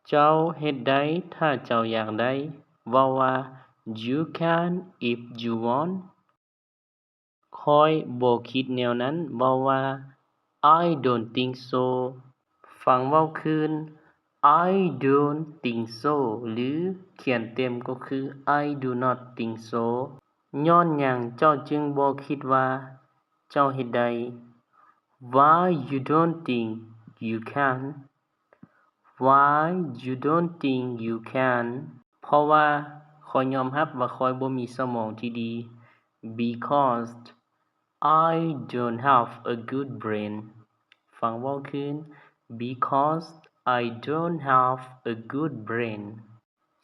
เจ้าเฮ็ดได้ถ้าเจ้าอยากได้เว้าว่า You can if you want ข้อยบ่คิดแนวนั้นเว้าว่า I don't think so ฟังเว้าคืน I don't think so หรือเขียนเต็มก็คือ I do not think so ย้อนหยังเจ้าจึงบ่คิดว่าเจ้าเฮ็ดได้ Why you don't think you can Why you don't think you can เพราะว่าข้อยยอมรับว่าข้อยบ่มีสมองที่ดี Because I don't have a good brain ฟังเว้าคืน Because I don't have a good brain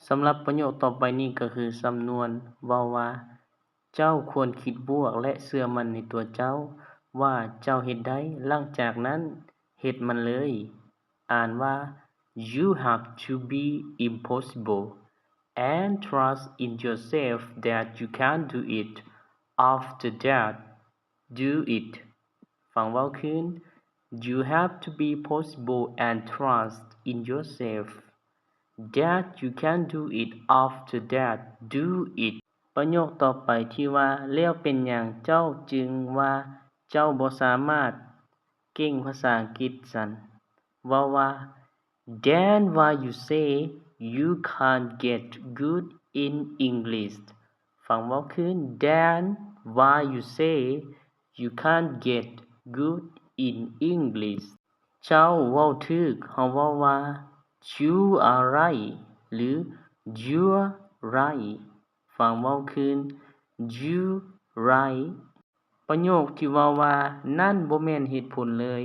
สำหรับประโยคต่อไปนี้ก็คือสำนวนเว้าว่า เจ้าควรคิดบวกและเชื่อมั่นในตัวเจ้าว่าเจ้าเฮ็ดได้หลังจากนั้นเฮ็ดมันเลย อ่านว่า You have to be impossible and trust in yourself that you can do it after that do it ฟังเว้าคืน You have to be possible and trust in yourself that you can do it after that do it ประโยคต่อไปที่ว่าแล้วเป็นหยังเจ้าจึงว่าเจ้าบ่สามารถเก่งภาษาอังกฤษซั้นเว้าว่า Then why you say you can't get good in English ฟังเว้าคืน Then why you say you can't get good in English เจ้าเว้าถูกเฮาเว้าว่า You are right หรือ You're right ฟังเว้าคืน You right ประโยคที่เว้าว่านั่นบ่แม่นเหตุผลเลย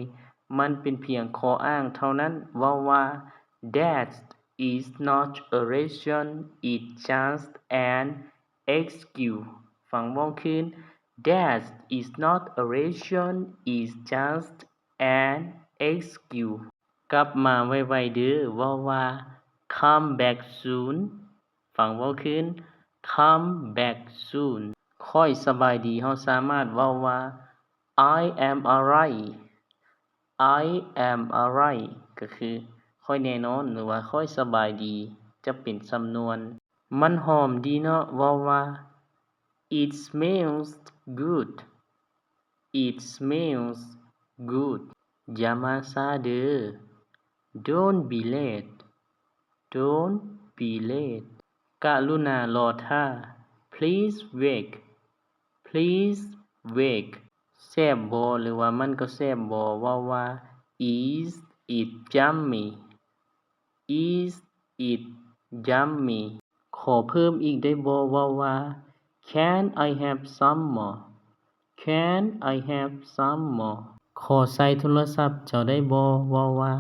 มันเป็นเพียงข้ออ้างเท่านั้นเว้าว่า That is not a reason it's just an excuse ฟังเว้าคืน That is not a reason it's just an excuse กลับมาไวๆเด้อเว้าว่า Come back soon ฟังเว้าคืน Come back soon ข้อยสบายดีเฮาสามารถเว้าว่า I am alright I am alright ก็คือข้อยแน่นอนหรือว่าข้อยสบายดีจะเป็นสำนวนมันหอมดีเนาะเว้าว่า It smells good It smells good อย่ามาช้าเด้อ Don't be late Don't be late กรุณารอท่า Please wait Please wait แซ่บบ่หรือว่ามันก็แซ่บบ่เว้าว่า Is it yummy Is it yummy ขอเพิ่มอีกได้บ่เว้าว่า Can I have some more Can I have some more ขอใช้โทรศัพท์เจ้าได้บ่เว้าว่า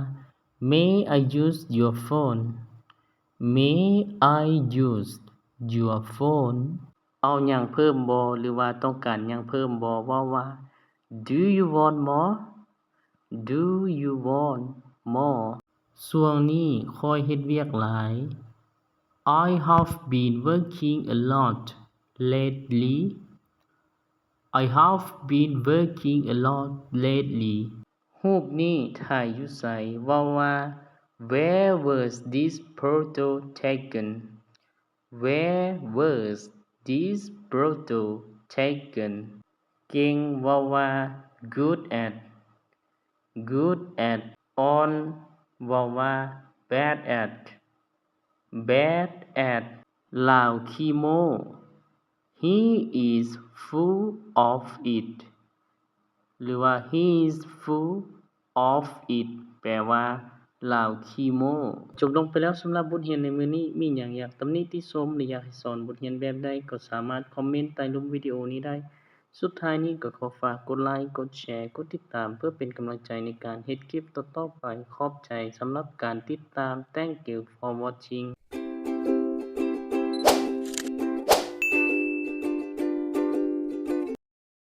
May I use your phone May I use your phone เอาหยังเพิ่มบ่หรือว่าต้องการหยังเพิ่มบ่เว้าว่า Do you want more Do you want more ช่วงนี้ข้อยเฮ็ดเวียกหลาย I have been working a lot lately I have been working a lot lately รูปนี้ถ่ายอยู่ไสเว้าว่า Where was this photo taken Where was this photo taken เก่งเว้าว่า Good at Good at on เว้าว่า Bad at Bad at ลาวขี้โม้ He is full of it หรือว่า He is full of it แปลว่าลาวขี้โม้จบลงไปแล้วสำหรับบทเรียนในมื้อนี้มีหยังอยากตำหนิติชมหรืออยากให้สอนบทเรียนแบบใดก็สามารถคอมเมนต์ใต้รูปวิดีโอนี้ได้สุดท้ายนี้ก็ขอฝากกดไลค์กดแชร์กดติดตามเพื่อเป็นกำลังใจในการเฮ็ดคลิปต่อๆไปขอบใจสำหรับการติดตาม Thank you for watching